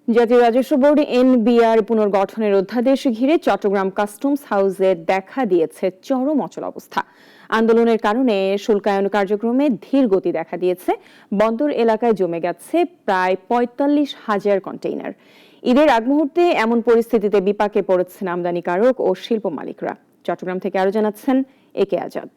জাতীয় রাজস্ব board NBR পুনর্গঠনের অধ্যাদেশ ঘিরে চট্টগ্রাম কাস্টমস হাউসে দেখা দিয়েছে চরম অচলাবস্থা। আন্দোলনের কারণে শুল্কায়ন কার্যক্রমে ধীর গতি দেখা দিয়েছে। বন্দর এলাকায় জমে গেছে প্রায় ৪৫,০০০ কন্টেইনার। ঈদের আগ মুহূর্তে এমন পরিস্থিতিতে বিপাকে পড়েছেন আমদানিকারক ও শিল্প মালিকরা। চট্টগ্রাম থেকে আরো জানাচ্ছেন একে আজাদ।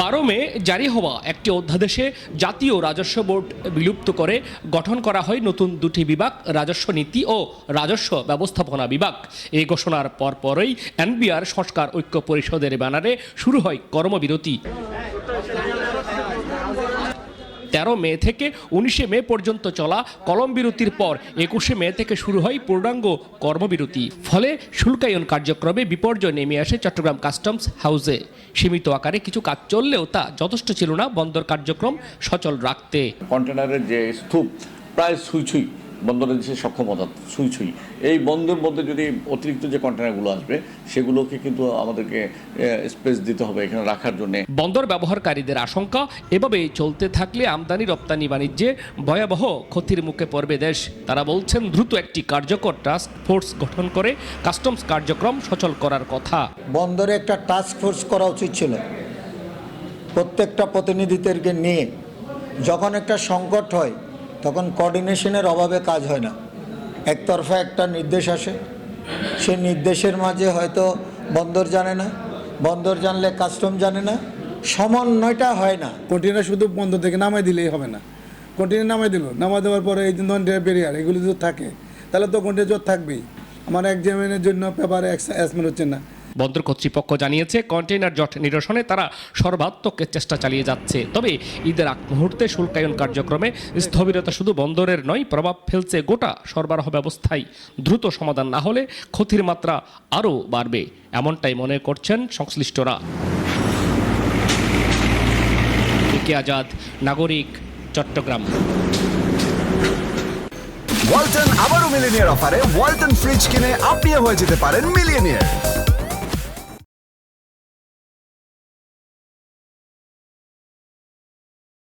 ১২ মে জারি হওয়া একটি অধ্যাদেশে জাতীয় রাজস্ব বোর্ড বিলুপ্ত করে গঠন করা হয় নতুন দুটি বিভাগ, রাজস্ব নীতি ও রাজস্ব ব্যবস্থাপনা বিভাগ। এই ঘোষণার পরপরই এনবিআর সংস্কার ঐক্য পরিষদের ব্যানারে শুরু হয় কর্মবিরতি। ১৩ মে থেকে ১৯ মে পর্যন্ত চলা কলম বিরতির পর ২১ মে থেকে শুরু হয় পূর্ণাঙ্গ কর্মবিরতি। ফলে শুল্কায়ন কার্যক্রমে বিপর্যয় নেমে আসে চট্টগ্রাম কাস্টমস হাউসে। সীমিত আকারে কিছু কাজ চললেও তা যথেষ্ট ছিল না বন্দর কার্যক্রম সচল রাখতে। কন্টেনারের যে স্তূপ প্রায় ছুঁই বন্দরের যে সক্ষমতা ছুঁই এই বন্দর মধ্যে যদি অতিরিক্ত যে কন্টেনারগুলো আসবে সেগুলোকে কিন্তু আমাদেরকে স্পেস দিতে হবে এখানে রাখার জন্য। বন্দর ব্যবহারকারীদের আশঙ্কা, এভাবে চলতে থাকলে আমদানি রপ্তানি বাণিজ্যে ভয়াবহ ক্ষতির মুখে পড়বে দেশ। তারা বলছেন দ্রুত একটি কার্যকর টাস্ক ফোর্স গঠন করে কাস্টমস কার্যক্রম সচল করার কথা। বন্দরে একটা টাস্ক ফোর্স করা উচিত ছিল, প্রত্যেকটা প্রতিনিধিদেরকে নিয়ে। যখন একটা সংকট হয় তখন কোঅর্ডিনেশনের অভাবে কাজ হয় না, একতরফা একটা নির্দেশ আসে, সেই নির্দেশের মাঝে হয়তো বন্দর জানে না, বন্দর জানলে কাস্টম জানে না, সমন্বয়টা হয় না। কন্টেনার শুধু বন্দর থেকে নামাই দিলেই হবে না। কন্টেনার নামাই দেওয়ার পরে এই ব্যারিয়ার এগুলি যদি থাকে তাহলে তো কন্টেনার জট থাকবেই। আমার এক্সামিনের জন্য পেপারে অ্যাসমেন্ট হচ্ছে না। বন্দর কর্তৃপক্ষ জানিয়েছে কন্টেইনার জট নিরসনে তারা সর্বাত্মক চেষ্টা চালিয়ে যাচ্ছে। তবে ঈদের আগ মুহূর্তে শুল্কায়ন কার্যক্রমে স্থবিরতা শুধু বন্দরের নয়, প্রভাব ফেলছে গোটা সরবরাহ ব্যবস্থায়। দ্রুত সমাধান না হলে ক্ষতির মাত্রা আরও বাড়বে, এমনটাই মনে করছেন সংশ্লিষ্টরা। একে আজাদ, নাগরিক, চট্টগ্রাম। ওয়ালটন আবারও মিলিনিয়ার অফারে ওয়ালটন ফ্রিজ কিনে আপনিও হয়ে যেতে পারেন মিলিয়নিয়ার।